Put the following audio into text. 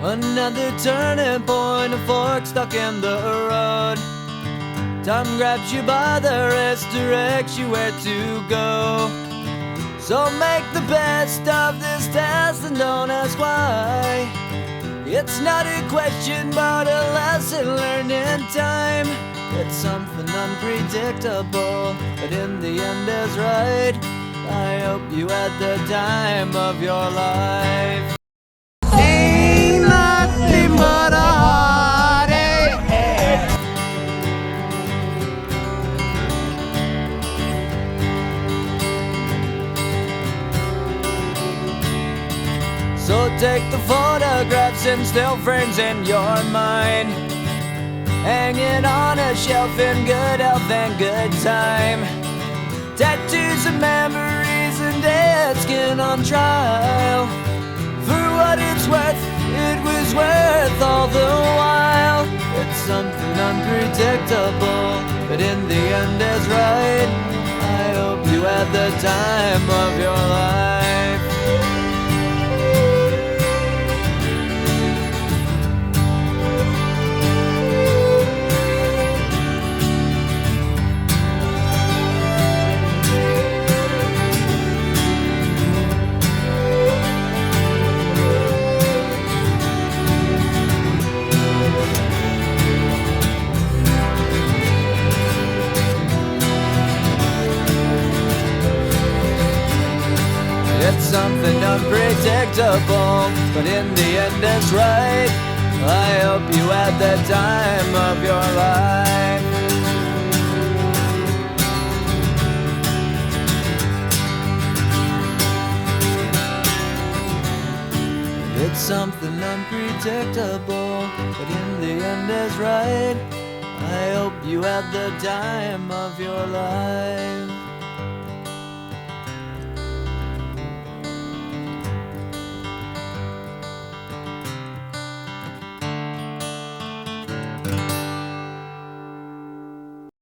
Another turning point, a fork stuck in the road. Time grabs you by the wrist, directs you where to go. So make the best of this test and don't ask why. It's not a question but a lesson learned in time. It's something unpredictable, but in the end is right. I hope you had the time of your life. Ain't nothing but a heartache. So take the photographs and still frames in your mind, hanging on a shelf in good health and good time. Tattoos of memories and dead skin on trial. For what it's worth, it was worth all the while. It's something unpredictable, but in the end is right. I hope you had the time of your life. It's something unpredictable, but in the end it's right. I hope you had the time of your life. It's something unpredictable, but in the end is right. I hope you had the time of your life.